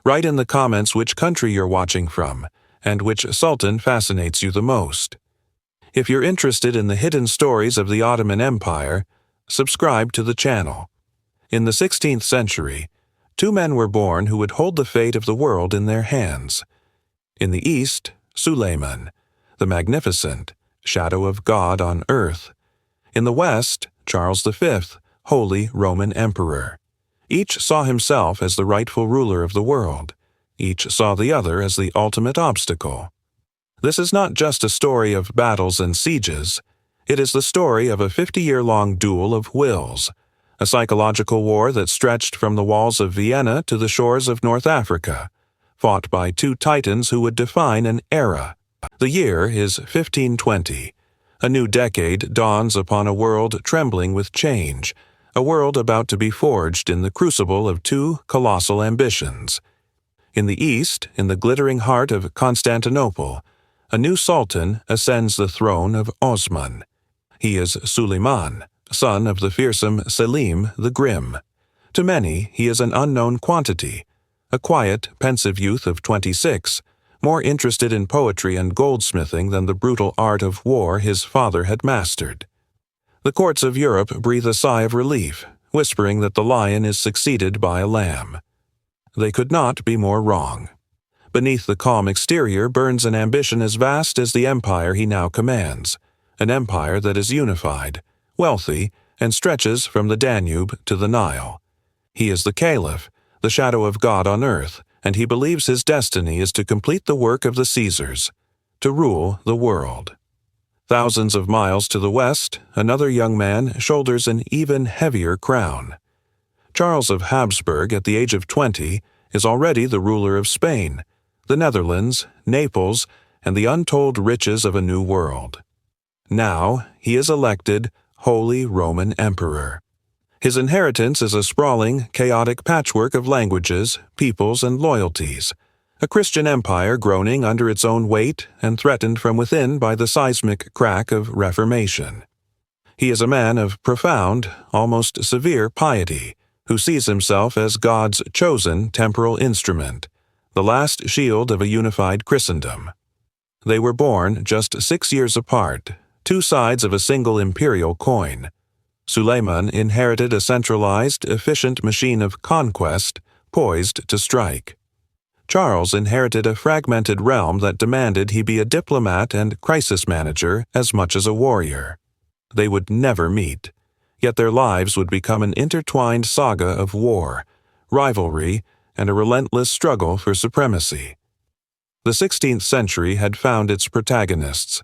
Write in the comments which country you're watching from, and which sultan fascinates you the most. If you're interested in the hidden stories of the Ottoman Empire, subscribe to the channel. In the 16th century, two men were born who would hold the fate of the world in their hands. In the east, Suleiman, the magnificent, shadow of God on earth. In the west, Charles V, Holy Roman Emperor. Each saw himself as the rightful ruler of the world. Each saw the other as the ultimate obstacle. This is not just a story of battles and sieges. It is the story of a 50-year-long duel of wills, a psychological war that stretched from the walls of Vienna to the shores of North Africa, fought by two titans who would define an era. The year is 1520. A new decade dawns upon a world trembling with change, a world about to be forged in the crucible of two colossal ambitions. In the east, in the glittering heart of Constantinople, a new sultan ascends the throne of Osman. He is Suleiman, son of the fearsome Selim the Grim. To many, he is an unknown quantity, a quiet, pensive youth of 26, more interested in poetry and goldsmithing than the brutal art of war his father had mastered. The courts of Europe breathe a sigh of relief, whispering that the lion is succeeded by a lamb. They could not be more wrong. Beneath the calm exterior burns an ambition as vast as the empire he now commands, an empire that is unified, wealthy, and stretches from the Danube to the Nile. He is the Caliph, the shadow of God on earth, and he believes his destiny is to complete the work of the Caesars, to rule the world. Thousands of miles to the west, another young man shoulders an even heavier crown. Charles of Habsburg, at the age of 20, is already the ruler of Spain, the Netherlands, Naples, and the untold riches of a new world. Now he is elected Holy Roman Emperor. His inheritance is a sprawling, chaotic patchwork of languages, peoples, and loyalties, a Christian empire groaning under its own weight and threatened from within by the seismic crack of Reformation. He is a man of profound, almost severe piety, who sees himself as God's chosen temporal instrument, the last shield of a unified Christendom. They were born just 6 years apart, two sides of a single imperial coin. Suleiman inherited a centralized, efficient machine of conquest, poised to strike. Charles inherited a fragmented realm that demanded he be a diplomat and crisis manager as much as a warrior. They would never meet, yet their lives would become an intertwined saga of war, rivalry, and a relentless struggle for supremacy. The 16th century had found its protagonists.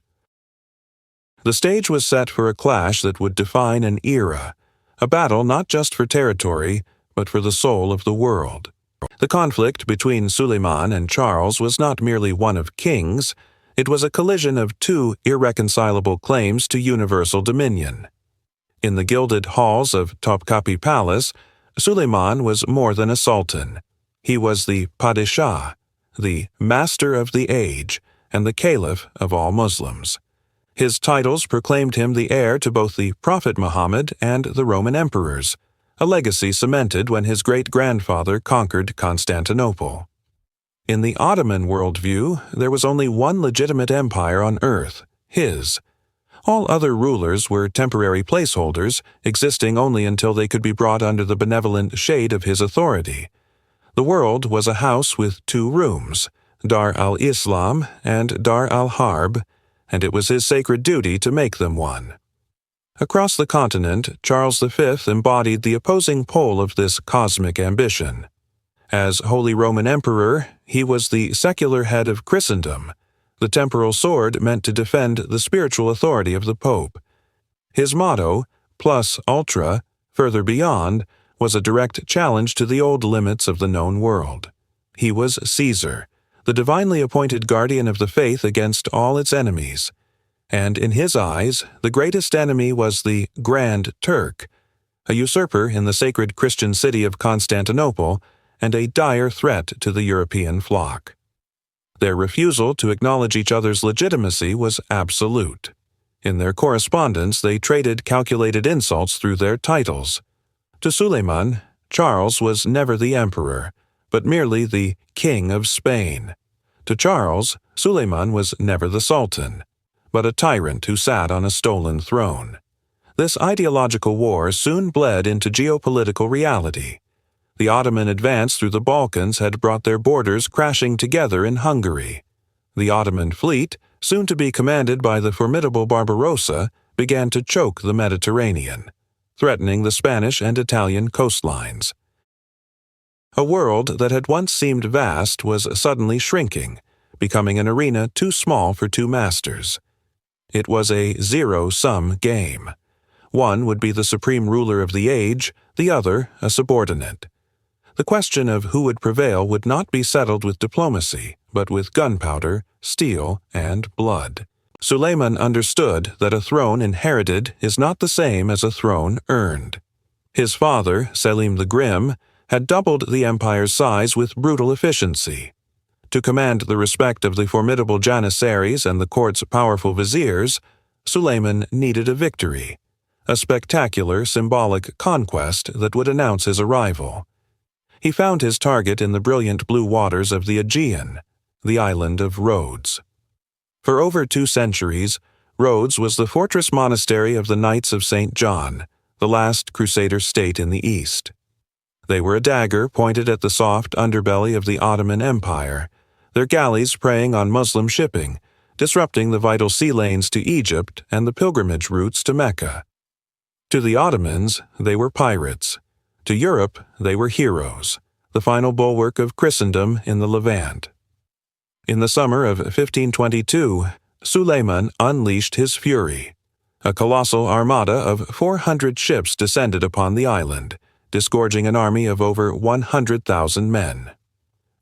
The stage was set for a clash that would define an era, a battle not just for territory, but for the soul of the world. The conflict between Suleiman and Charles was not merely one of kings, it was a collision of two irreconcilable claims to universal dominion. In the gilded halls of Topkapi Palace, Suleiman was more than a sultan. He was the Padishah, the master of the age, and the caliph of all Muslims. His titles proclaimed him the heir to both the Prophet Muhammad and the Roman emperors, a legacy cemented when his great-grandfather conquered Constantinople. In the Ottoman worldview, there was only one legitimate empire on earth, his. All other rulers were temporary placeholders, existing only until they could be brought under the benevolent shade of his authority. The world was a house with two rooms, Dar al-Islam and Dar al-Harb, and it was his sacred duty to make them one. Across the continent, Charles V embodied the opposing pole of this cosmic ambition. As Holy Roman Emperor, he was the secular head of Christendom, the temporal sword meant to defend the spiritual authority of the Pope. His motto, plus ultra, further beyond, was a direct challenge to the old limits of the known world. He was Caesar, the divinely appointed guardian of the faith against all its enemies. And in his eyes, the greatest enemy was the Grand Turk, a usurper in the sacred Christian city of Constantinople and a dire threat to the European flock. Their refusal to acknowledge each other's legitimacy was absolute. In their correspondence, they traded calculated insults through their titles. To Suleiman, Charles was never the emperor, but merely the King of Spain. To Charles, Suleiman was never the Sultan, but a tyrant who sat on a stolen throne. This ideological war soon bled into geopolitical reality. The Ottoman advance through the Balkans had brought their borders crashing together in Hungary. The Ottoman fleet, soon to be commanded by the formidable Barbarossa, began to choke the Mediterranean, threatening the Spanish and Italian coastlines. A world that had once seemed vast was suddenly shrinking, becoming an arena too small for two masters. It was a zero-sum game. One would be the supreme ruler of the age, the other a subordinate. The question of who would prevail would not be settled with diplomacy, but with gunpowder, steel, and blood. Suleiman understood that a throne inherited is not the same as a throne earned. His father, Selim the Grim, had doubled the empire's size with brutal efficiency. To command the respect of the formidable janissaries and the court's powerful viziers, Suleiman needed a victory, a spectacular symbolic conquest that would announce his arrival. He found his target in the brilliant blue waters of the Aegean, the island of Rhodes. For over 2 centuries, Rhodes was the fortress monastery of the Knights of St. John, the last Crusader state in the East. They were a dagger pointed at the soft underbelly of the Ottoman Empire, their galleys preying on Muslim shipping, disrupting the vital sea lanes to Egypt and the pilgrimage routes to Mecca. To the Ottomans, they were pirates. To Europe, they were heroes, the final bulwark of Christendom in the Levant. In the summer of 1522, Suleiman unleashed his fury. A colossal armada of 400 ships descended upon the island, disgorging an army of over 100,000 men.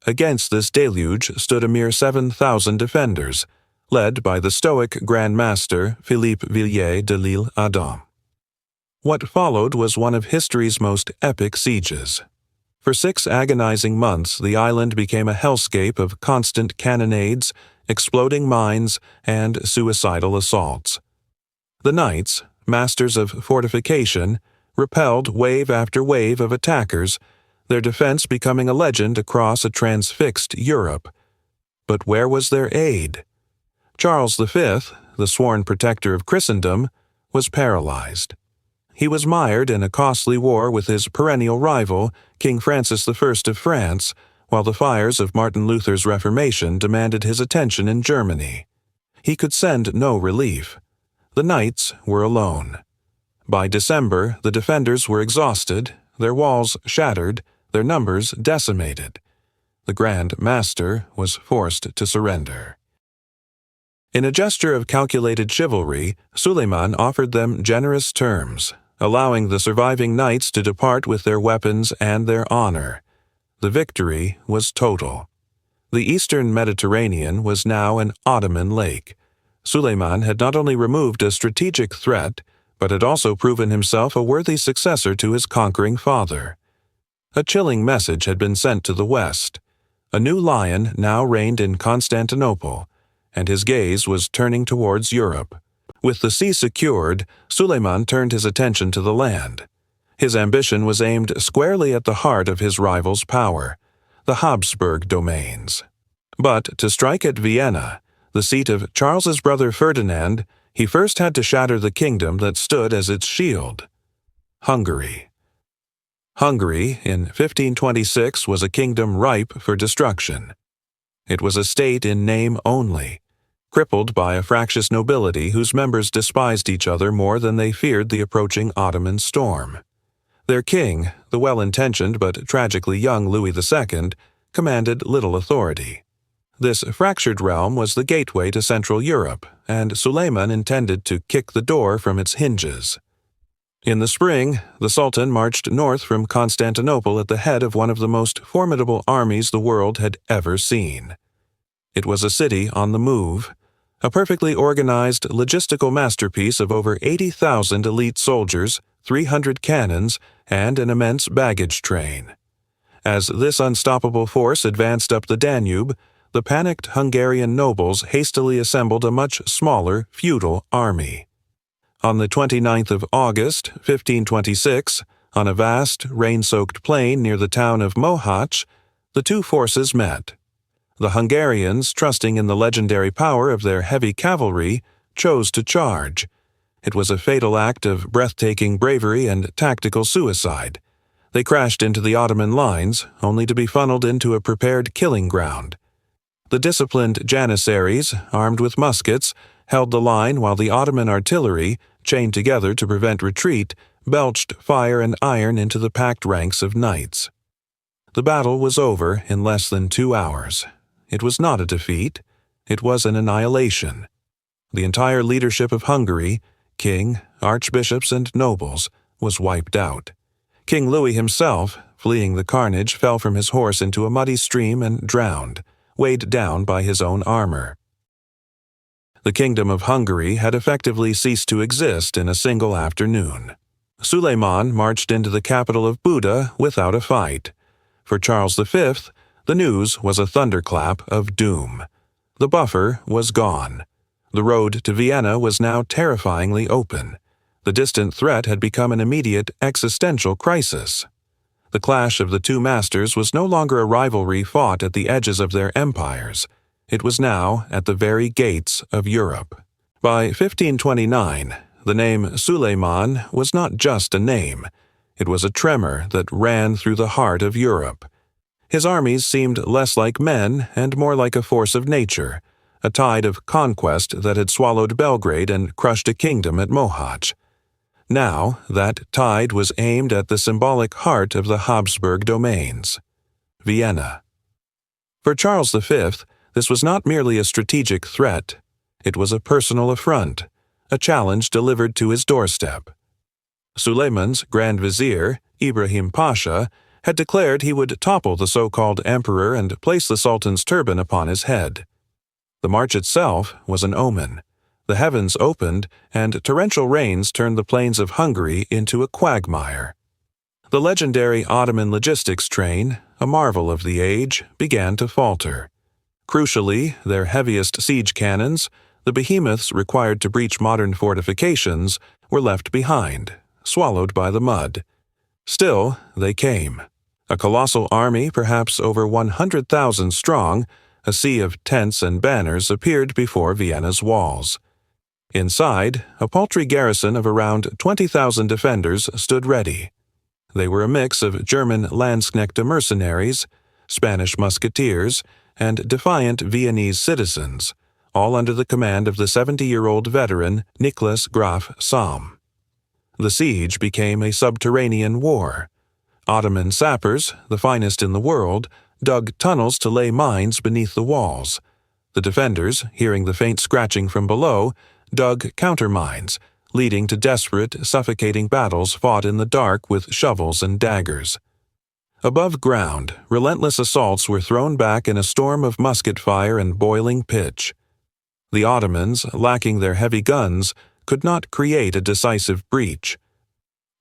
Against this deluge stood a mere 7,000 defenders, led by the stoic Grand Master Philippe Villiers de l'Isle Adam. What followed was one of history's most epic sieges. For 6 agonizing months, the island became a hellscape of constant cannonades, exploding mines, and suicidal assaults. The knights, masters of fortification, repelled wave after wave of attackers, their defense becoming a legend across a transfixed Europe. But where was their aid? Charles V, the sworn protector of Christendom, was paralyzed. He was mired in a costly war with his perennial rival, King Francis I of France, while the fires of Martin Luther's Reformation demanded his attention in Germany. He could send no relief. The knights were alone. By December, the defenders were exhausted, their walls shattered, their numbers decimated. The Grand Master was forced to surrender. In a gesture of calculated chivalry, Suleiman offered them generous terms, allowing the surviving knights to depart with their weapons and their honor. The victory was total. The eastern Mediterranean was now an Ottoman lake. Suleiman had not only removed a strategic threat, but had also proven himself a worthy successor to his conquering father. A chilling message had been sent to the West. A new lion now reigned in Constantinople, and his gaze was turning towards Europe. With the sea secured, Suleiman turned his attention to the land. His ambition was aimed squarely at the heart of his rival's power, the Habsburg domains. But to strike at Vienna, the seat of Charles's brother Ferdinand, he first had to shatter the kingdom that stood as its shield: Hungary. Hungary, in 1526, was a kingdom ripe for destruction. It was a state in name only, crippled by a fractious nobility whose members despised each other more than they feared the approaching Ottoman storm. Their king, the well-intentioned but tragically young Louis II, commanded little authority. This fractured realm was the gateway to Central Europe, and Suleiman intended to kick the door from its hinges. In the spring, the Sultan marched north from Constantinople at the head of one of the most formidable armies the world had ever seen. It was a city on the move, a perfectly organized logistical masterpiece of over 80,000 elite soldiers, 300 cannons, and an immense baggage train. As this unstoppable force advanced up the Danube, the panicked Hungarian nobles hastily assembled a much smaller feudal army. On the 29th of August, 1526, on a vast, rain-soaked plain near the town of Mohacs, The two forces met. The Hungarians, trusting in the legendary power of their heavy cavalry, chose to charge. It was a fatal act of breathtaking bravery and tactical suicide. They crashed into the Ottoman lines, only to be funneled into a prepared killing ground. The disciplined Janissaries, armed with muskets, held the line while the Ottoman artillery, chained together to prevent retreat, belched fire and iron into the packed ranks of knights. The battle was over in less than 2 hours. It was not a defeat. It was an annihilation. The entire leadership of Hungary, king, archbishops, and nobles, was wiped out. King Louis himself, fleeing the carnage, fell from his horse into a muddy stream and drowned, weighed down by his own armor. The Kingdom of Hungary had effectively ceased to exist in a single afternoon. Suleiman marched into the capital of Buda without a fight. For Charles V, the news was a thunderclap of doom. The buffer was gone. The road to Vienna was now terrifyingly open. The distant threat had become an immediate existential crisis. The clash of the two masters was no longer a rivalry fought at the edges of their empires. It was now at the very gates of Europe. By 1529, the name Suleiman was not just a name. It was a tremor that ran through the heart of Europe. His armies seemed less like men and more like a force of nature, a tide of conquest that had swallowed Belgrade and crushed a kingdom at Mohács. Now, that tide was aimed at the symbolic heart of the Habsburg domains, Vienna. For Charles V, this was not merely a strategic threat. It was a personal affront, a challenge delivered to his doorstep. Suleiman's Grand Vizier, Ibrahim Pasha, had declared he would topple the so-called emperor and place the Sultan's turban upon his head. The march itself was an omen. The heavens opened, and torrential rains turned the plains of Hungary into a quagmire. The legendary Ottoman logistics train, a marvel of the age, began to falter. Crucially, their heaviest siege cannons, the behemoths required to breach modern fortifications, were left behind, swallowed by the mud. Still, they came. A colossal army, perhaps over 100,000 strong, a sea of tents and banners appeared before Vienna's walls. Inside, a paltry garrison of around 20,000 defenders stood ready. They were a mix of German Landsknechte mercenaries, Spanish musketeers, and defiant Viennese citizens, all under the command of the 70-year-old veteran Nicholas Graf Salm. The siege became a subterranean war. Ottoman sappers, the finest in the world, dug tunnels to lay mines beneath the walls. The defenders, hearing the faint scratching from below, dug countermines, leading to desperate, suffocating battles fought in the dark with shovels and daggers. Above ground, relentless assaults were thrown back in a storm of musket fire and boiling pitch. The Ottomans, lacking their heavy guns, could not create a decisive breach.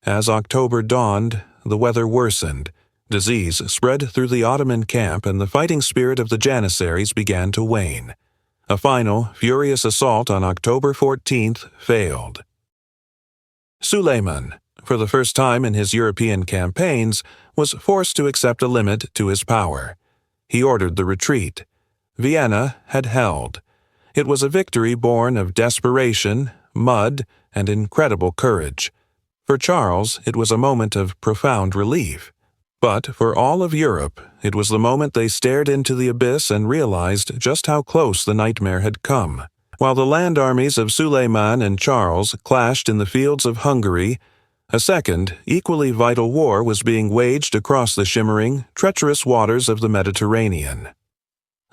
As October dawned, the weather worsened. Disease spread through the Ottoman camp, and the fighting spirit of the Janissaries began to wane. A final, furious assault on October 14th failed. Suleiman, for the first time in his European campaigns, was forced to accept a limit to his power. He ordered the retreat. Vienna had held. It was a victory born of desperation, mud, and incredible courage. For Charles, it was a moment of profound relief. But for all of Europe, it was the moment they stared into the abyss and realized just how close the nightmare had come. While the land armies of Suleiman and Charles clashed in the fields of Hungary, a second, equally vital war was being waged across the shimmering, treacherous waters of the Mediterranean.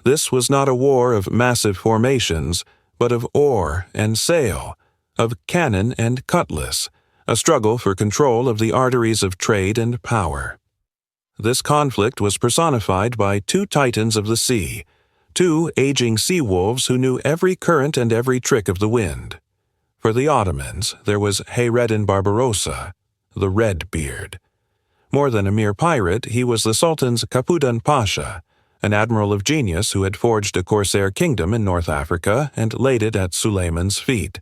This was not a war of massive formations, but of oar and sail, of cannon and cutlass, a struggle for control of the arteries of trade and power. This conflict was personified by two titans of the sea, two aging sea wolves who knew every current and every trick of the wind. For the Ottomans, there was Hayreddin Barbarossa, the Red-Beard. More than a mere pirate, he was the Sultan's Capudan Pasha, an admiral of genius who had forged a corsair kingdom in North Africa and laid it at Suleiman's feet.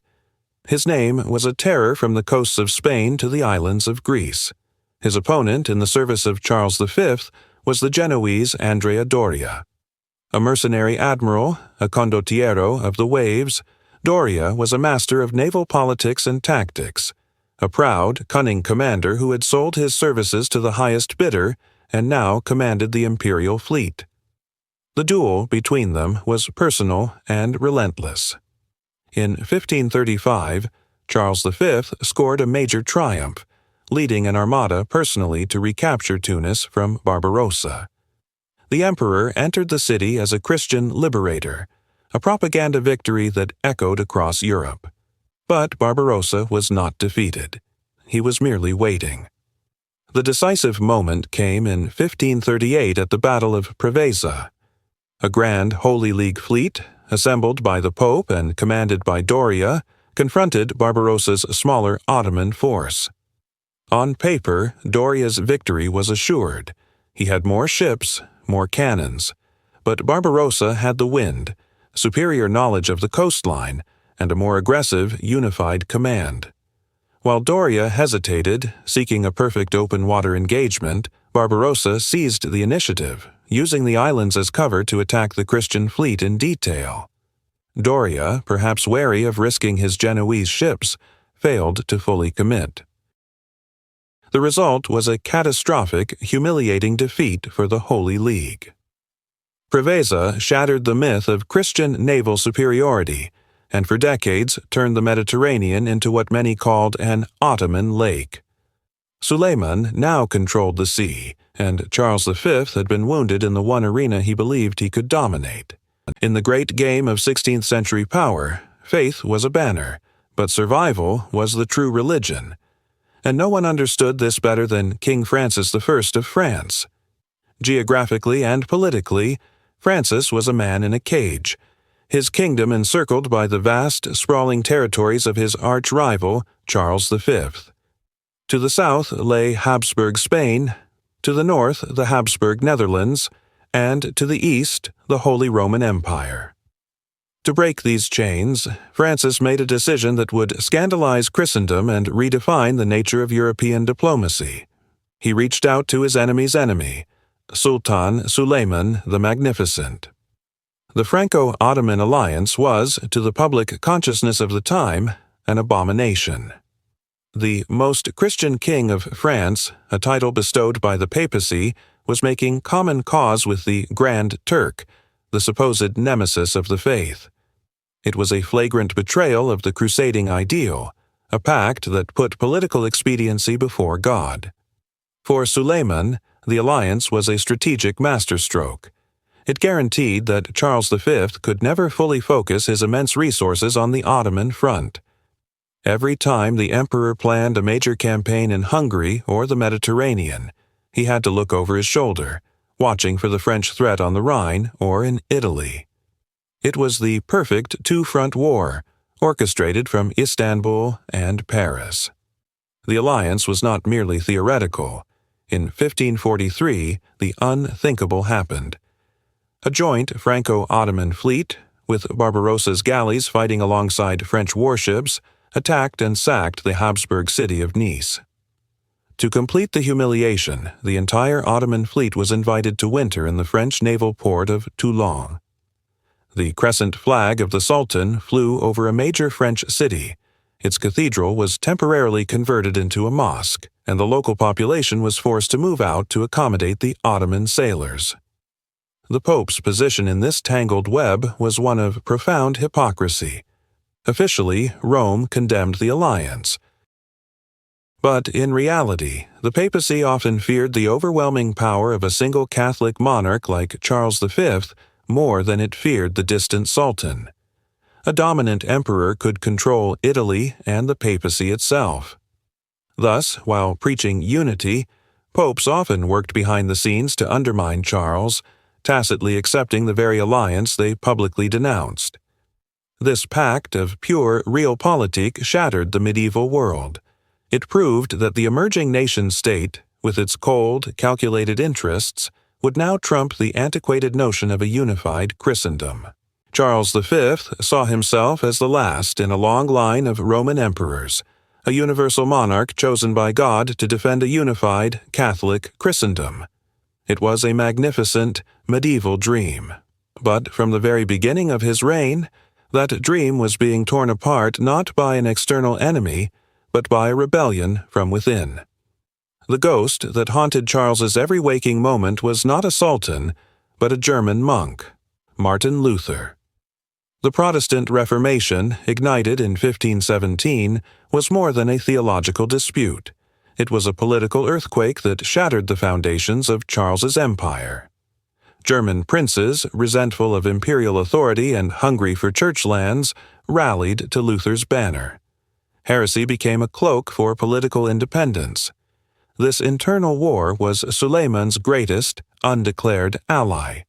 His name was a terror from the coasts of Spain to the islands of Greece. His opponent in the service of Charles V was the Genoese Andrea Doria. A mercenary admiral, a condottiero of the waves, Doria was a master of naval politics and tactics, a proud, cunning commander who had sold his services to the highest bidder and now commanded the imperial fleet. The duel between them was personal and relentless. In 1535, Charles V scored a major triumph, leading an armada personally to recapture Tunis from Barbarossa. The emperor entered the city as a Christian liberator, a propaganda victory that echoed across Europe. But Barbarossa was not defeated. He was merely waiting. The decisive moment came in 1538 at the Battle of Preveza. A grand Holy League fleet, assembled by the Pope and commanded by Doria, confronted Barbarossa's smaller Ottoman force. On paper, Doria's victory was assured. He had more ships, more cannons. But Barbarossa had the wind, superior knowledge of the coastline, and a more aggressive, unified command. While Doria hesitated, seeking a perfect open-water engagement, Barbarossa seized the initiative, using the islands as cover to attack the Christian fleet in detail. Doria, perhaps wary of risking his Genoese ships, failed to fully commit. The result was a catastrophic, humiliating defeat for the Holy League. Preveza shattered the myth of Christian naval superiority, and for decades turned the Mediterranean into what many called an Ottoman lake. Suleiman now controlled the sea, and Charles V had been wounded in the one arena he believed he could dominate. In the great game of 16th-century power, faith was a banner, but survival was the true religion. And no one understood this better than King Francis I of France. Geographically and politically, Francis was a man in a cage, his kingdom encircled by the vast, sprawling territories of his arch-rival, Charles V. To the south lay Habsburg Spain, to the north the Habsburg Netherlands, and to the east the Holy Roman Empire. To break these chains, Francis made a decision that would scandalize Christendom and redefine the nature of European diplomacy. He reached out to his enemy's enemy, Sultan Suleiman the Magnificent. The Franco-Ottoman alliance was, to the public consciousness of the time, an abomination. The most Christian king of France, a title bestowed by the papacy, was making common cause with the Grand Turk, the supposed nemesis of the faith. It was a flagrant betrayal of the crusading ideal, a pact that put political expediency before God. For Suleiman, the alliance was a strategic masterstroke. It guaranteed that Charles V could never fully focus his immense resources on the Ottoman front. Every time the emperor planned a major campaign in Hungary or the Mediterranean, he had to look over his shoulder, watching for the French threat on the Rhine or in Italy. It was the perfect two-front war, orchestrated from Istanbul and Paris. The alliance was not merely theoretical. In 1543, the unthinkable happened. A joint Franco-Ottoman fleet, with Barbarossa's galleys fighting alongside French warships, attacked and sacked the Habsburg city of Nice. To complete the humiliation, the entire Ottoman fleet was invited to winter in the French naval port of Toulon. The crescent flag of the Sultan flew over a major French city. Its cathedral was temporarily converted into a mosque, and the local population was forced to move out to accommodate the Ottoman sailors. The Pope's position in this tangled web was one of profound hypocrisy. Officially, Rome condemned the alliance. But in reality, the papacy often feared the overwhelming power of a single Catholic monarch like Charles V more than it feared the distant Sultan. A dominant emperor could control Italy and the papacy itself. Thus, while preaching unity, popes often worked behind the scenes to undermine Charles, tacitly accepting the very alliance they publicly denounced. This pact of pure realpolitik shattered the medieval world. It proved that the emerging nation-state, with its cold, calculated interests, would now trump the antiquated notion of a unified Christendom. Charles V saw himself as the last in a long line of Roman emperors, a universal monarch chosen by God to defend a unified, Catholic Christendom. It was a magnificent, medieval dream. But from the very beginning of his reign, that dream was being torn apart not by an external enemy, but by a rebellion from within. The ghost that haunted Charles's every waking moment was not a sultan, but a German monk, Martin Luther. The Protestant Reformation, ignited in 1517, was more than a theological dispute. It was a political earthquake that shattered the foundations of Charles's empire. German princes, resentful of imperial authority and hungry for church lands, rallied to Luther's banner. Heresy became a cloak for political independence. This internal war was Suleiman's greatest, undeclared ally.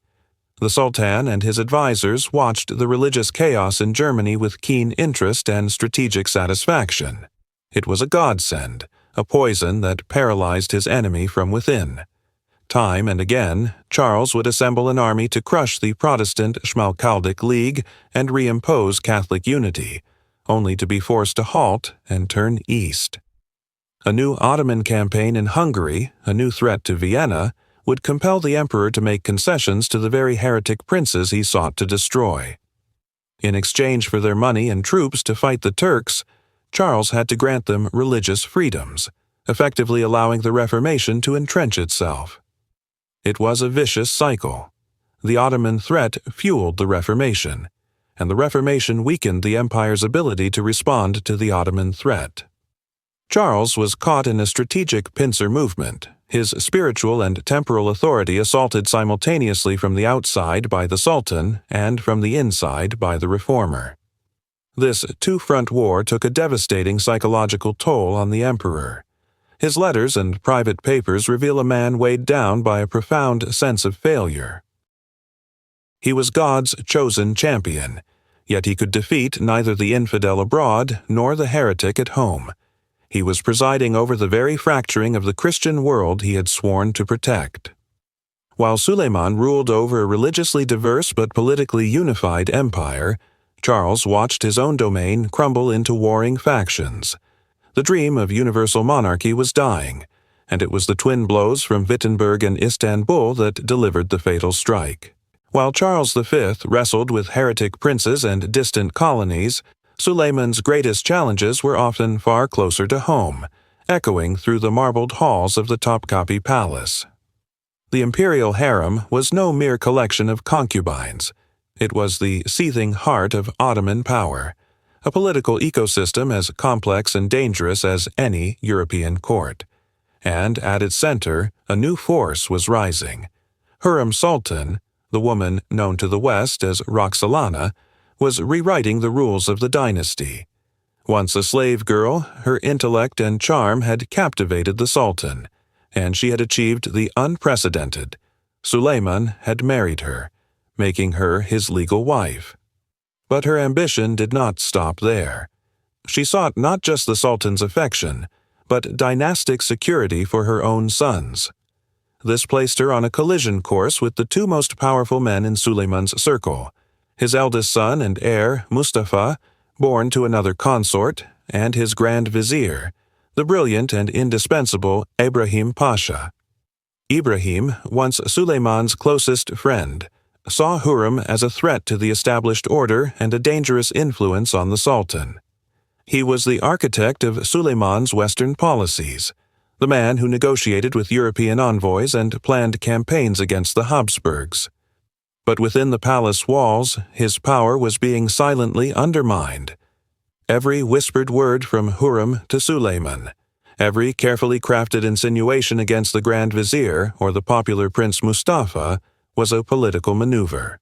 The Sultan and his advisors watched the religious chaos in Germany with keen interest and strategic satisfaction. It was a godsend, a poison that paralyzed his enemy from within. Time and again, Charles would assemble an army to crush the Protestant Schmalkaldic League and reimpose Catholic unity, only to be forced to halt and turn east. A new Ottoman campaign in Hungary, a new threat to Vienna, would compel the emperor to make concessions to the very heretic princes he sought to destroy. In exchange for their money and troops to fight the Turks, Charles had to grant them religious freedoms, effectively allowing the Reformation to entrench itself. It was a vicious cycle. The Ottoman threat fueled the Reformation, and the Reformation weakened the empire's ability to respond to the Ottoman threat. Charles was caught in a strategic pincer movement, his spiritual and temporal authority assaulted simultaneously from the outside by the Sultan and from the inside by the reformer. This two-front war took a devastating psychological toll on the emperor. His letters and private papers reveal a man weighed down by a profound sense of failure. He was God's chosen champion, yet he could defeat neither the infidel abroad nor the heretic at home. He was presiding over the very fracturing of the Christian world he had sworn to protect. While Suleiman ruled over a religiously diverse but politically unified empire, Charles watched his own domain crumble into warring factions. The dream of universal monarchy was dying, and it was the twin blows from Wittenberg and Istanbul that delivered the fatal strike. While Charles V wrestled with heretic princes and distant colonies, Suleiman's greatest challenges were often far closer to home, echoing through the marbled halls of the Topkapi Palace. The imperial harem was no mere collection of concubines. It was the seething heart of Ottoman power, a political ecosystem as complex and dangerous as any European court. And at its center, a new force was rising. Hurrem Sultan, the woman known to the West as Roxolana, was rewriting the rules of the dynasty. Once a slave girl, her intellect and charm had captivated the Sultan, and she had achieved the unprecedented. Suleiman had married her, making her his legal wife. But her ambition did not stop there. She sought not just the Sultan's affection, but dynastic security for her own sons. This placed her on a collision course with the two most powerful men in Suleiman's circle, his eldest son and heir, Mustafa, born to another consort, and his Grand Vizier, the brilliant and indispensable Ibrahim Pasha. Ibrahim, once Suleiman's closest friend, saw Hurrem as a threat to the established order and a dangerous influence on the Sultan. He was the architect of Suleiman's Western policies, the man who negotiated with European envoys and planned campaigns against the Habsburgs. But within the palace walls, his power was being silently undermined. Every whispered word from Hurrem to Suleiman, every carefully crafted insinuation against the Grand Vizier or the popular Prince Mustafa was a political maneuver.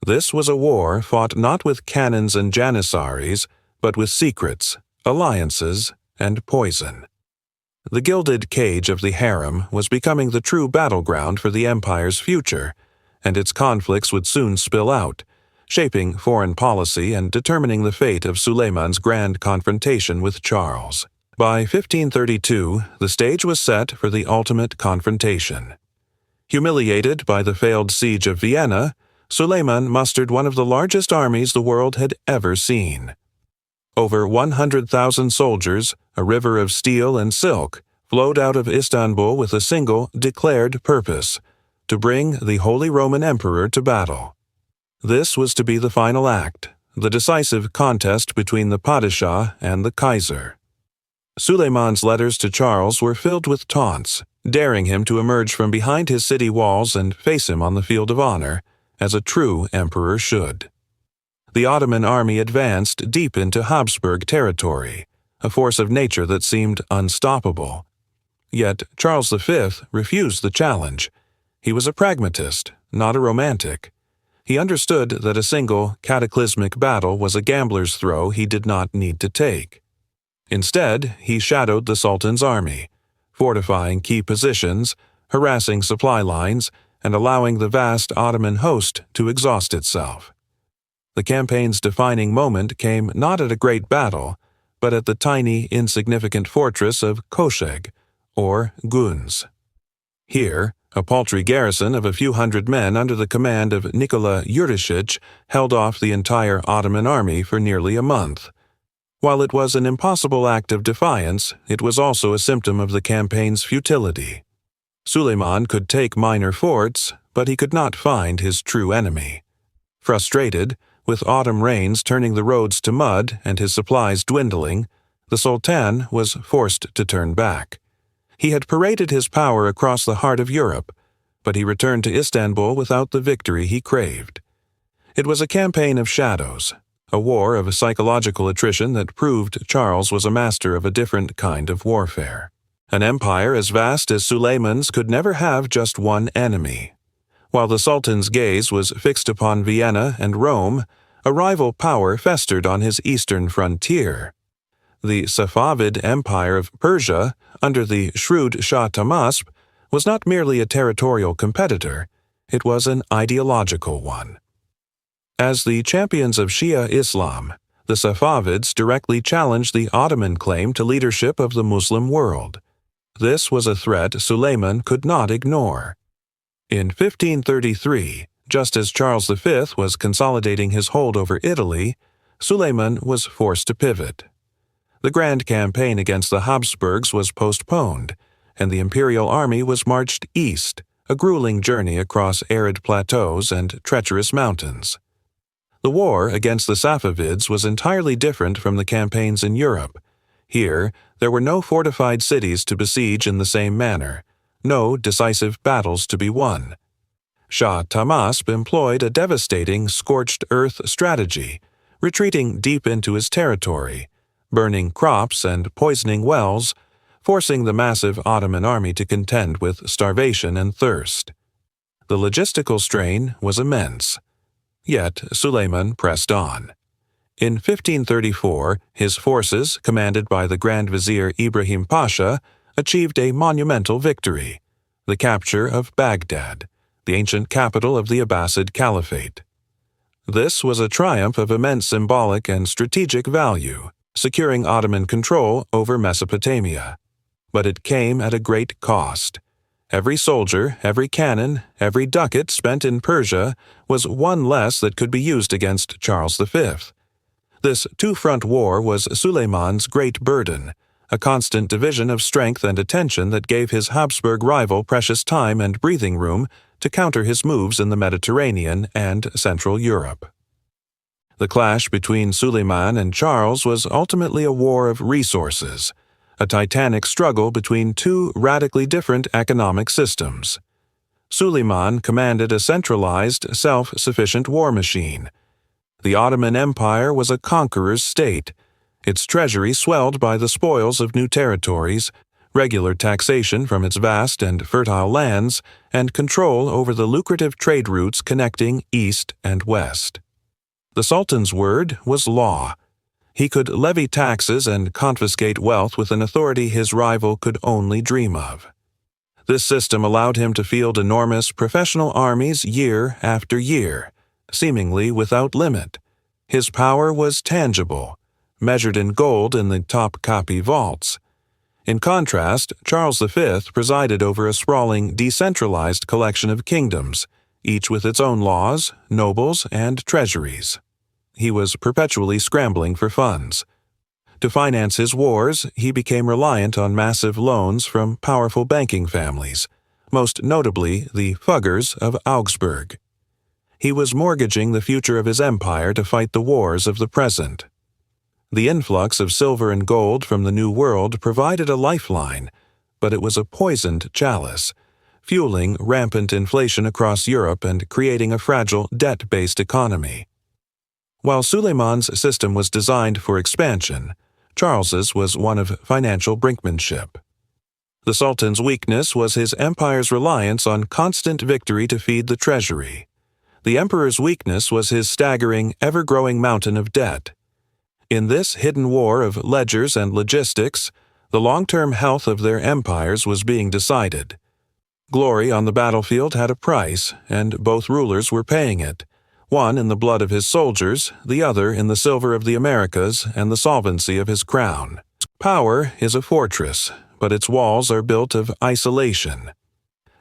This was a war fought not with cannons and janissaries, but with secrets, alliances, and poison. The gilded cage of the harem was becoming the true battleground for the empire's future, and its conflicts would soon spill out, shaping foreign policy and determining the fate of Suleiman's grand confrontation with Charles. By 1532, the stage was set for the ultimate confrontation. Humiliated by the failed siege of Vienna, Suleiman mustered one of the largest armies the world had ever seen. Over 100,000 soldiers, a river of steel and silk, flowed out of Istanbul with a single, declared purpose: to bring the Holy Roman Emperor to battle. This was to be the final act, the decisive contest between the Padishah and the Kaiser. Suleiman's letters to Charles were filled with taunts, daring him to emerge from behind his city walls and face him on the field of honor, as a true emperor should. The Ottoman army advanced deep into Habsburg territory, a force of nature that seemed unstoppable. Yet Charles V refused the challenge. He was a pragmatist, not a romantic. He understood that a single, cataclysmic battle was a gambler's throw he did not need to take. Instead, he shadowed the Sultan's army, fortifying key positions, harassing supply lines, and allowing the vast Ottoman host to exhaust itself. The campaign's defining moment came not at a great battle, but at the tiny, insignificant fortress of Kosheg, or Guns. Here, a paltry garrison of a few hundred men under the command of Nikola Jurisic held off the entire Ottoman army for nearly a month. While it was an impossible act of defiance, it was also a symptom of the campaign's futility. Suleiman could take minor forts, but he could not find his true enemy. Frustrated, with autumn rains turning the roads to mud and his supplies dwindling, the Sultan was forced to turn back. He had paraded his power across the heart of Europe, but he returned to Istanbul without the victory he craved. It was a campaign of shadows, a war of psychological attrition that proved Charles was a master of a different kind of warfare. An empire as vast as Suleiman's could never have just one enemy. While the Sultan's gaze was fixed upon Vienna and Rome, a rival power festered on his eastern frontier. The Safavid Empire of Persia, under the shrewd Shah Tahmasp, was not merely a territorial competitor, it was an ideological one. As the champions of Shia Islam, the Safavids directly challenged the Ottoman claim to leadership of the Muslim world. This was a threat Suleiman could not ignore. In 1533, just as Charles V was consolidating his hold over Italy, Suleiman was forced to pivot. The grand campaign against the Habsburgs was postponed, and the imperial army was marched east, a grueling journey across arid plateaus and treacherous mountains. The war against the Safavids was entirely different from the campaigns in Europe. Here, there were no fortified cities to besiege in the same manner, no decisive battles to be won. Shah Tahmasp employed a devastating scorched earth strategy, retreating deep into his territory, burning crops and poisoning wells, forcing the massive Ottoman army to contend with starvation and thirst. The logistical strain was immense. Yet Suleiman pressed on. In 1534, his forces, commanded by the Grand Vizier Ibrahim Pasha, achieved a monumental victory, the capture of Baghdad, the ancient capital of the Abbasid Caliphate. This was a triumph of immense symbolic and strategic value, securing Ottoman control over Mesopotamia. But it came at a great cost. Every soldier, every cannon, every ducat spent in Persia was one less that could be used against Charles V. This two-front war was Suleiman's great burden, a constant division of strength and attention that gave his Habsburg rival precious time and breathing room to counter his moves in the Mediterranean and Central Europe. The clash between Suleiman and Charles was ultimately a war of resources, a titanic struggle between two radically different economic systems. Suleiman commanded a centralized, self-sufficient war machine. The Ottoman Empire was a conqueror's state, its treasury swelled by the spoils of new territories, regular taxation from its vast and fertile lands, and control over the lucrative trade routes connecting east and west. The Sultan's word was law. He could levy taxes and confiscate wealth with an authority his rival could only dream of. This system allowed him to field enormous professional armies year after year, seemingly without limit. His power was tangible, measured in gold in the Topkapi vaults. In contrast, Charles V presided over a sprawling, decentralized collection of kingdoms, each with its own laws, nobles, and treasuries. He was perpetually scrambling for funds. To finance his wars, he became reliant on massive loans from powerful banking families, most notably the Fuggers of Augsburg. He was mortgaging the future of his empire to fight the wars of the present. The influx of silver and gold from the New World provided a lifeline, but it was a poisoned chalice, fueling rampant inflation across Europe and creating a fragile debt-based economy. While Suleiman's system was designed for expansion, Charles's was one of financial brinkmanship. The Sultan's weakness was his empire's reliance on constant victory to feed the treasury. The emperor's weakness was his staggering, ever-growing mountain of debt. In this hidden war of ledgers and logistics, the long-term health of their empires was being decided. Glory on the battlefield had a price, and both rulers were paying it, one in the blood of his soldiers, the other in the silver of the Americas and the solvency of his crown. Power is a fortress, but its walls are built of isolation.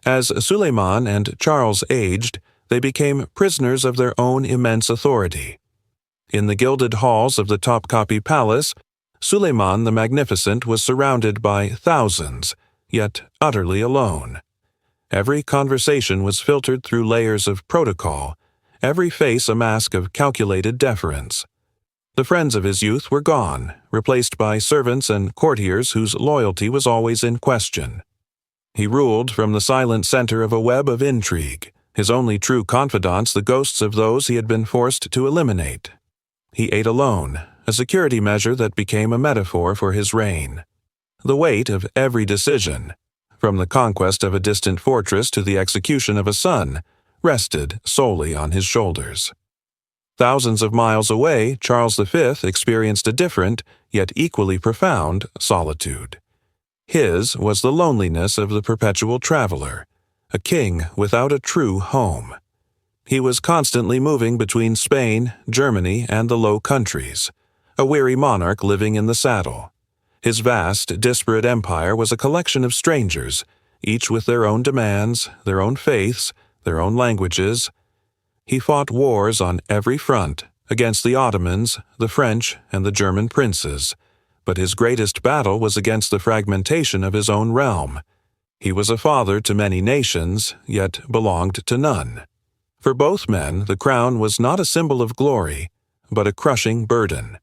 As Suleiman and Charles aged, they became prisoners of their own immense authority. In the gilded halls of the Topkapi Palace, Suleiman the Magnificent was surrounded by thousands, yet utterly alone. Every conversation was filtered through layers of protocol, every face a mask of calculated deference. The friends of his youth were gone, replaced by servants and courtiers whose loyalty was always in question. He ruled from the silent center of a web of intrigue, his only true confidants the ghosts of those he had been forced to eliminate. He ate alone, a security measure that became a metaphor for his reign. The weight of every decision, from the conquest of a distant fortress to the execution of a son, rested solely on his shoulders. Thousands of miles away, Charles V experienced a different, yet equally profound, solitude. His was the loneliness of the perpetual traveler, a king without a true home. He was constantly moving between Spain, Germany, and the Low Countries, a weary monarch living in the saddle. His vast, disparate empire was a collection of strangers, each with their own demands, their own faiths, their own languages. He fought wars on every front, against the Ottomans, the French, and the German princes, but his greatest battle was against the fragmentation of his own realm. He was a father to many nations, yet belonged to none. For both men, the crown was not a symbol of glory, but a crushing burden.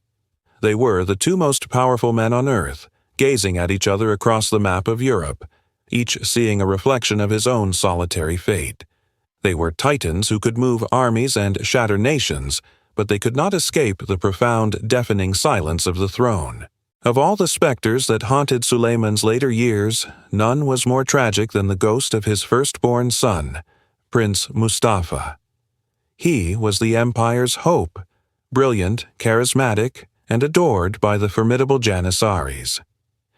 They were the two most powerful men on earth, gazing at each other across the map of Europe, each seeing a reflection of his own solitary fate. They were titans who could move armies and shatter nations, but they could not escape the profound, deafening silence of the throne. Of all the specters that haunted Suleiman's later years, none was more tragic than the ghost of his firstborn son, Prince Mustafa. He was the empire's hope, brilliant, charismatic, and adored by the formidable Janissaries.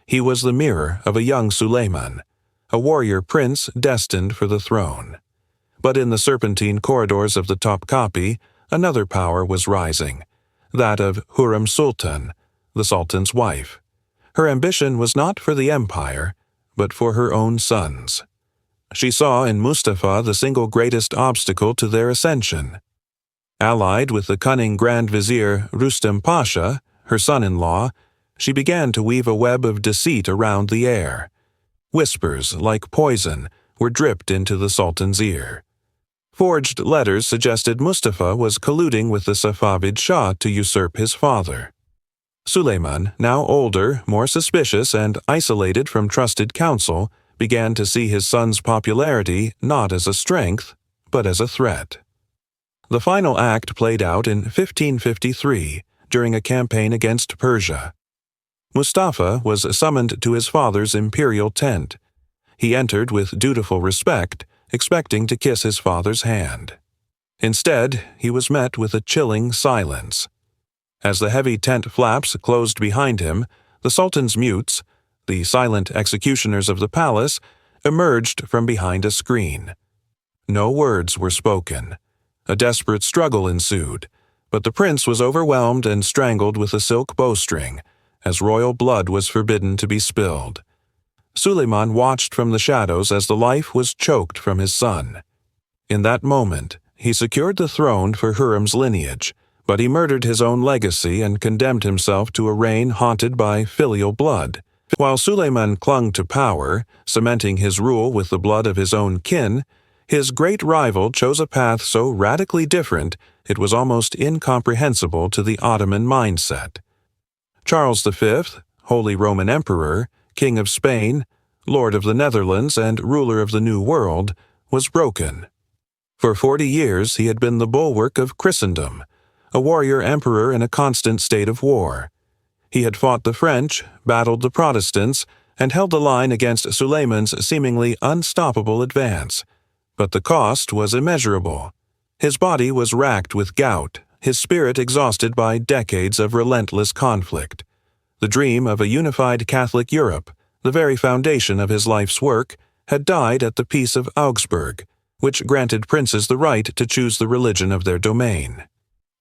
He was the mirror of a young Suleiman, a warrior prince destined for the throne. But in the serpentine corridors of the Topkapi, another power was rising, that of Sultan, the Sultan's wife. Her ambition was not for the empire, but for her own sons. She saw in Mustafa the single greatest obstacle to their ascension. Allied with the cunning Grand Vizier Rustem Pasha, her son-in-law, she began to weave a web of deceit around the heir. Whispers, like poison, were dripped into the Sultan's ear. Forged letters suggested Mustafa was colluding with the Safavid Shah to usurp his father. Suleiman, now older, more suspicious, and isolated from trusted counsel, began to see his son's popularity not as a strength, but as a threat. The final act played out in 1553, during a campaign against Persia. Mustafa was summoned to his father's imperial tent. He entered with dutiful respect, expecting to kiss his father's hand. Instead, he was met with a chilling silence. As the heavy tent flaps closed behind him, the Sultan's mutes, the silent executioners of the palace, emerged from behind a screen. No words were spoken. A desperate struggle ensued, but the prince was overwhelmed and strangled with a silk bowstring, as royal blood was forbidden to be spilled. Suleiman watched from the shadows as the life was choked from his son. In that moment, he secured the throne for Hurrem's lineage, but he murdered his own legacy and condemned himself to a reign haunted by filial blood, While Suleiman clung to power, cementing his rule with the blood of his own kin, his great rival chose a path so radically different it was almost incomprehensible to the Ottoman mindset. Charles V, Holy Roman Emperor, King of Spain, Lord of the Netherlands, and ruler of the New World, was broken. For 40 years he had been the bulwark of Christendom, a warrior emperor in a constant state of war. He had fought the French, battled the Protestants, and held the line against Suleiman's seemingly unstoppable advance. But the cost was immeasurable. His body was racked with gout, his spirit exhausted by decades of relentless conflict. The dream of a unified Catholic Europe, the very foundation of his life's work, had died at the Peace of Augsburg, which granted princes the right to choose the religion of their domain.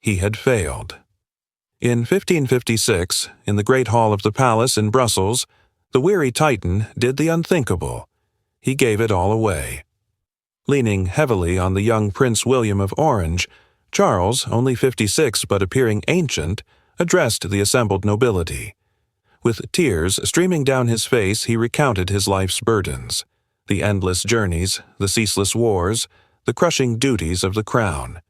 He had failed. In 1556, in the Great Hall of the Palace in Brussels, the weary Titan did the unthinkable. He gave it all away. Leaning heavily on the young Prince William of Orange, Charles, only 56 but appearing ancient, addressed the assembled nobility. With tears streaming down his face, he recounted his life's burdens, the endless journeys, the ceaseless wars, the crushing duties of the crown.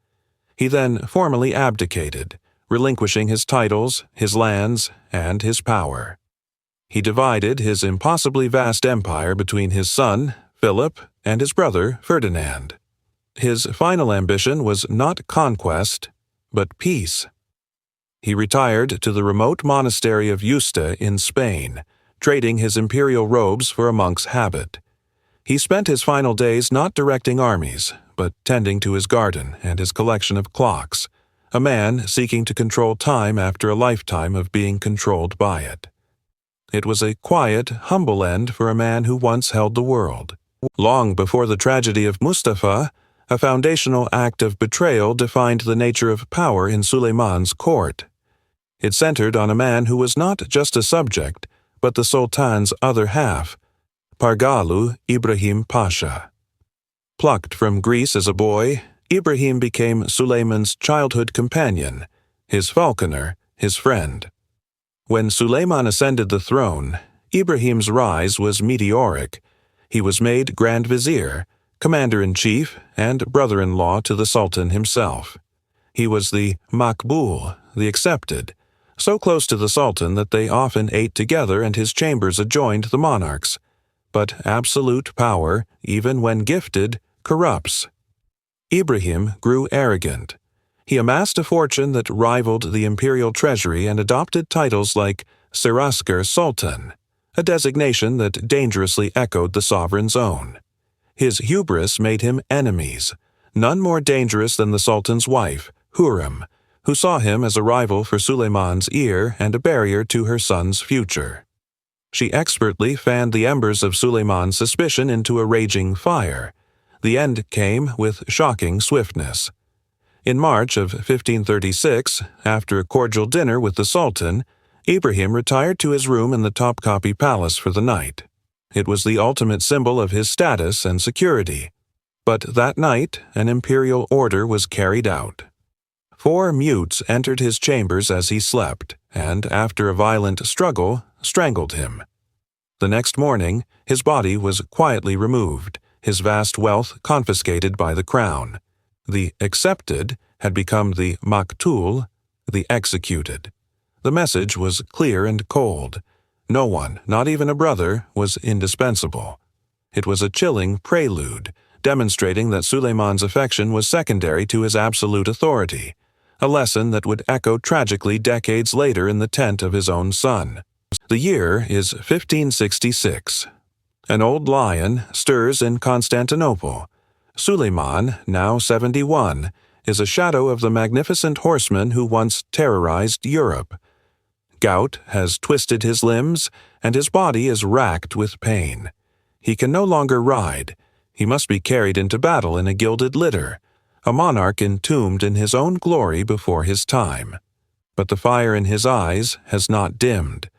He then formally abdicated, relinquishing his titles, his lands, and his power. He divided his impossibly vast empire between his son, Philip, and his brother, Ferdinand. His final ambition was not conquest, but peace. He retired to the remote monastery of Yusta in Spain, trading his imperial robes for a monk's habit. He spent his final days not directing armies, but tending to his garden and his collection of clocks, a man seeking to control time after a lifetime of being controlled by it. It was a quiet, humble end for a man who once held the world. Long before the tragedy of Mustafa, a foundational act of betrayal defined the nature of power in Suleiman's court. It centered on a man who was not just a subject, but the Sultan's other half, Pargalu Ibrahim Pasha. Plucked from Greece as a boy, Ibrahim became Suleiman's childhood companion, his falconer, his friend. When Suleiman ascended the throne, Ibrahim's rise was meteoric. He was made Grand Vizier, Commander-in-Chief, and brother-in-law to the Sultan himself. He was the Makbul, the accepted, so close to the Sultan that they often ate together and his chambers adjoined the monarch's. But absolute power, even when gifted, corrupts. Ibrahim grew arrogant. He amassed a fortune that rivaled the imperial treasury and adopted titles like Serasker Sultan, a designation that dangerously echoed the sovereign's own. His hubris made him enemies, none more dangerous than the Sultan's wife, Hurrem, who saw him as a rival for Suleiman's ear and a barrier to her son's future. She expertly fanned the embers of Suleiman's suspicion into a raging fire. The end came with shocking swiftness. In March of 1536, after a cordial dinner with the Sultan, Ibrahim retired to his room in the Topkapi Palace for the night. It was the ultimate symbol of his status and security. But that night, an imperial order was carried out. 4 mutes entered his chambers as he slept, and, after a violent struggle, strangled him. The next morning, his body was quietly removed, his vast wealth confiscated by the crown. The accepted had become the maktul, the executed. The message was clear and cold. No one, not even a brother, was indispensable. It was a chilling prelude, demonstrating that Suleiman's affection was secondary to his absolute authority, a lesson that would echo tragically decades later in the tent of his own son. The year is 1566. An old lion stirs in Constantinople. Suleiman, now 71, is a shadow of the magnificent horseman who once terrorized Europe. Gout has twisted his limbs, and his body is racked with pain. He can no longer ride. He must be carried into battle in a gilded litter, a monarch entombed in his own glory before his time. But the fire in his eyes has not dimmed.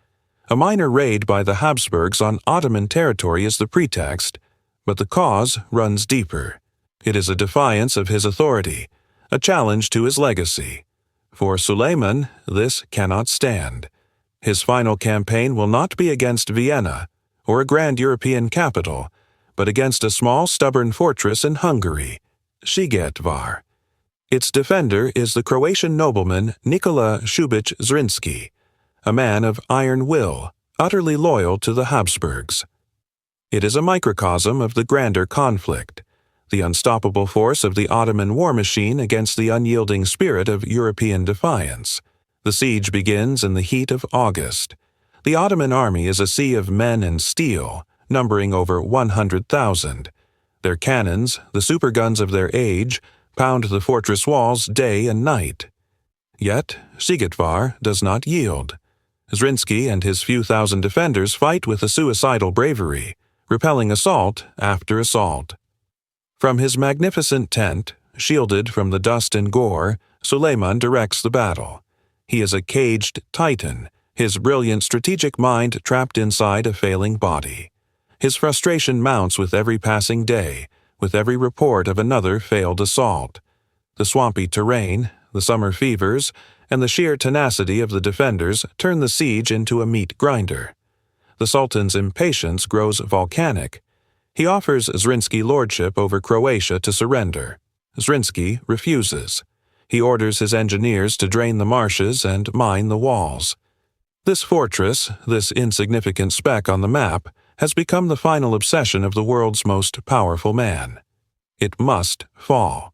A minor raid by the Habsburgs on Ottoman territory is the pretext, but the cause runs deeper. It is a defiance of his authority, a challenge to his legacy. For Suleiman, this cannot stand. His final campaign will not be against Vienna or a grand European capital, but against a small stubborn fortress in Hungary, Szigetvar. Its defender is the Croatian nobleman Nikola Shubich Zrinski, a man of iron will, utterly loyal to the Habsburgs. It is a microcosm of the grander conflict, the unstoppable force of the Ottoman war machine against the unyielding spirit of European defiance. The siege begins in the heat of August. The Ottoman army is a sea of men and steel, numbering over 100,000. Their cannons, the superguns of their age, pound the fortress walls day and night. Yet, Szigetvar does not yield. Zrinski and his few thousand defenders fight with a suicidal bravery, repelling assault after assault. From his magnificent tent, shielded from the dust and gore, Suleiman directs the battle. He is a caged titan, his brilliant strategic mind trapped inside a failing body. His frustration mounts with every passing day, with every report of another failed assault. The swampy terrain, the summer fevers, and the sheer tenacity of the defenders turn the siege into a meat grinder. The Sultan's impatience grows volcanic. He offers Zrinski lordship over Croatia to surrender. Zrinski refuses. He orders his engineers to drain the marshes and mine the walls. This fortress, this insignificant speck on the map, has become the final obsession of the world's most powerful man. It must fall.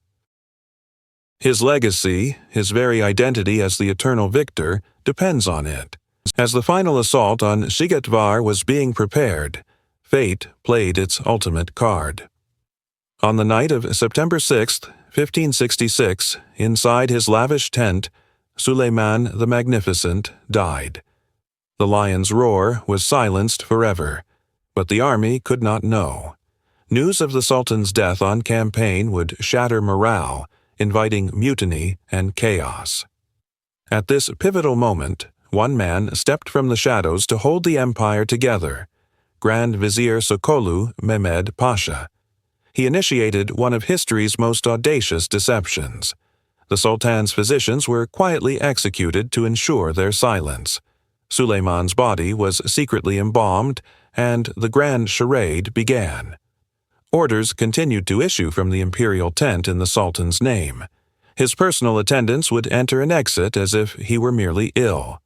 His legacy, his very identity as the eternal victor, depends on it. As the final assault on Szigetvar was being prepared, fate played its ultimate card. On the night of September 6, 1566, inside his lavish tent, Suleiman the Magnificent died. The lion's roar was silenced forever, but the army could not know. News of the Sultan's death on campaign would shatter morale, inviting mutiny and chaos. At this pivotal moment, one man stepped from the shadows to hold the empire together, Grand Vizier Sokolu Mehmed Pasha. He initiated one of history's most audacious deceptions. The Sultan's physicians were quietly executed to ensure their silence. Suleiman's body was secretly embalmed, and the grand charade began. Orders continued to issue from the imperial tent in the Sultan's name. His personal attendants would enter and exit as if he were merely ill.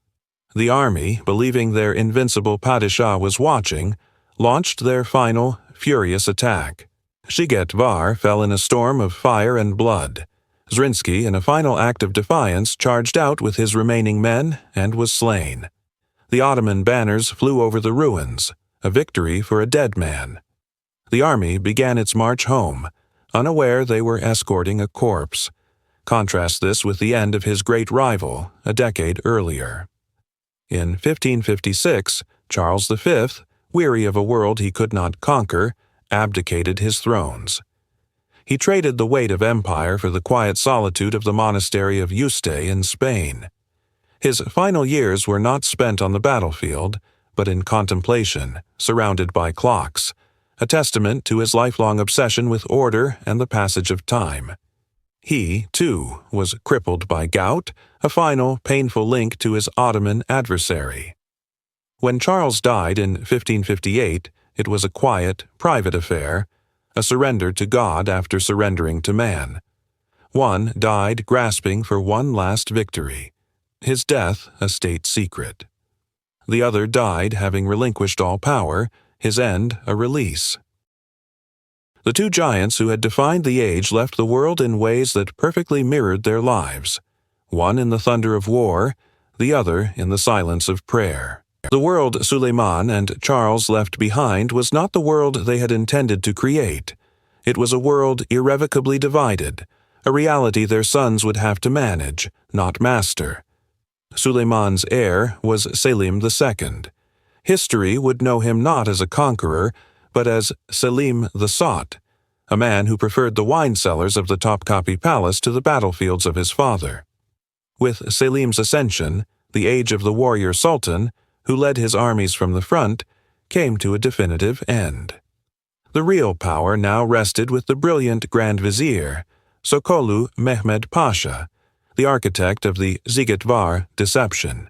The army, believing their invincible Padishah was watching, launched their final, furious attack. Szigetvar fell in a storm of fire and blood. Zrinski, in a final act of defiance, charged out with his remaining men and was slain. The Ottoman banners flew over the ruins, a victory for a dead man. The army began its march home, unaware they were escorting a corpse. Contrast this with the end of his great rival a decade earlier. In 1556, Charles V, weary of a world he could not conquer, abdicated his thrones. He traded the weight of empire for the quiet solitude of the monastery of Yuste in Spain. His final years were not spent on the battlefield, but in contemplation, surrounded by clocks, a testament to his lifelong obsession with order and the passage of time. He, too, was crippled by gout, a final, painful link to his Ottoman adversary. When Charles died in 1558, it was a quiet, private affair, a surrender to God after surrendering to man. One died grasping for one last victory, his death a state secret. The other died having relinquished all power, his end a release. The two giants who had defined the age left the world in ways that perfectly mirrored their lives, one in the thunder of war, the other in the silence of prayer. The world Suleiman and Charles left behind was not the world they had intended to create. It was a world irrevocably divided, a reality their sons would have to manage, not master. Suleiman's heir was Selim II. History would know him not as a conqueror, but as Selim the Sought, a man who preferred the wine cellars of the Topkapi Palace to the battlefields of his father. With Selim's ascension, the age of the warrior Sultan, who led his armies from the front, came to a definitive end. The real power now rested with the brilliant Grand Vizier, Sokolu Mehmed Pasha, the architect of the Szigetvar deception.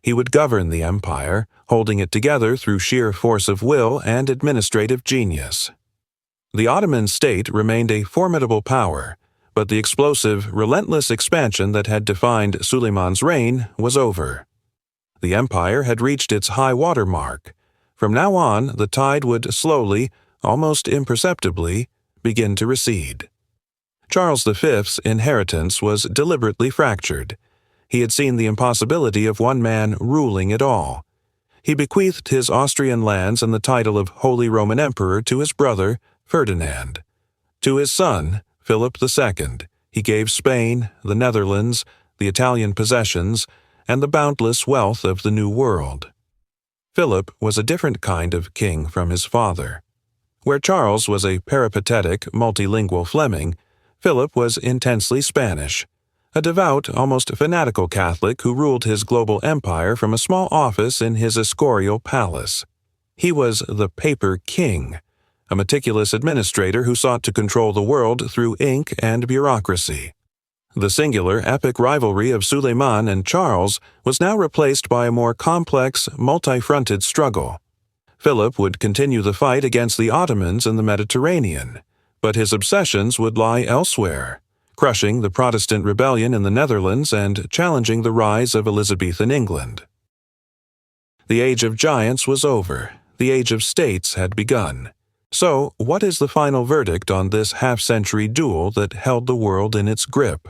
He would govern the empire, holding it together through sheer force of will and administrative genius. The Ottoman state remained a formidable power, but the explosive, relentless expansion that had defined Suleiman's reign was over. The empire had reached its high water mark. From now on, the tide would slowly, almost imperceptibly, begin to recede. Charles V's inheritance was deliberately fractured. He had seen the impossibility of one man ruling it all. He bequeathed his Austrian lands and the title of Holy Roman Emperor to his brother, Ferdinand. To his son, Philip II, he gave Spain, the Netherlands, the Italian possessions, and the boundless wealth of the New World. Philip was a different kind of king from his father. Where Charles was a peripatetic, multilingual Fleming, Philip was intensely Spanish, a devout, almost fanatical Catholic who ruled his global empire from a small office in his Escorial palace. He was the paper king, a meticulous administrator who sought to control the world through ink and bureaucracy. The singular, epic rivalry of Suleiman and Charles was now replaced by a more complex, multi-fronted struggle. Philip would continue the fight against the Ottomans in the Mediterranean, but his obsessions would lie elsewhere, crushing the Protestant rebellion in the Netherlands and challenging the rise of Elizabethan England. The age of giants was over. The age of states had begun. So, what is the final verdict on this half-century duel that held the world in its grip?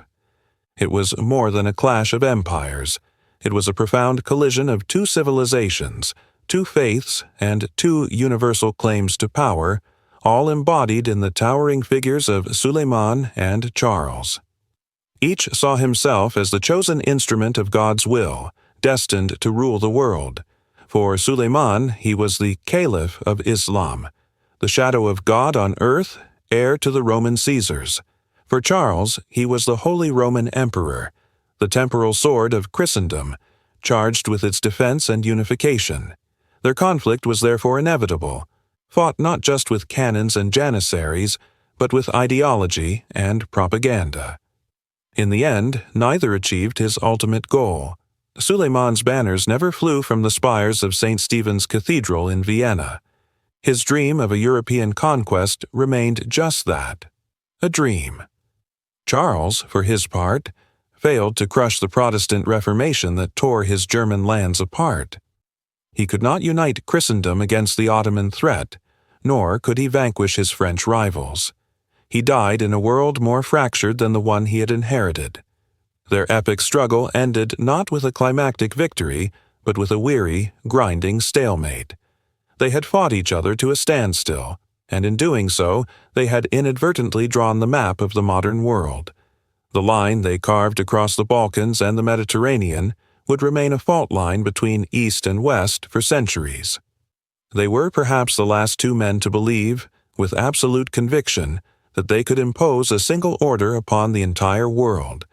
It was more than a clash of empires. It was a profound collision of two civilizations, two faiths, and two universal claims to power, all embodied in the towering figures of Suleiman and Charles. Each saw himself as the chosen instrument of God's will, destined to rule the world. For Suleiman, he was the Caliph of Islam, the shadow of God on earth, heir to the Roman Caesars. For Charles, he was the Holy Roman Emperor, the temporal sword of Christendom, charged with its defense and unification. Their conflict was therefore inevitable, fought not just with cannons and janissaries, but with ideology and propaganda. In the end, neither achieved his ultimate goal. Suleiman's banners never flew from the spires of St. Stephen's Cathedral in Vienna. His dream of a European conquest remained just that, a dream. Charles, for his part, failed to crush the Protestant Reformation that tore his German lands apart. He could not unite Christendom against the Ottoman threat, nor could he vanquish his French rivals. He died in a world more fractured than the one he had inherited. Their epic struggle ended not with a climactic victory, but with a weary, grinding stalemate. They had fought each other to a standstill, and in doing so, they had inadvertently drawn the map of the modern world. The line they carved across the Balkans and the Mediterranean would remain a fault line between East and West for centuries. They were perhaps the last two men to believe, with absolute conviction, that they could impose a single order upon the entire world.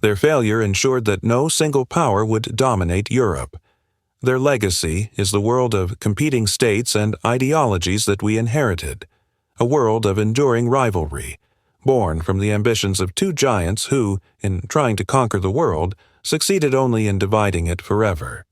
Their failure ensured that no single power would dominate Europe. Their legacy is the world of competing states and ideologies that we inherited, a world of enduring rivalry, born from the ambitions of two giants who, in trying to conquer the world, succeeded only in dividing it forever.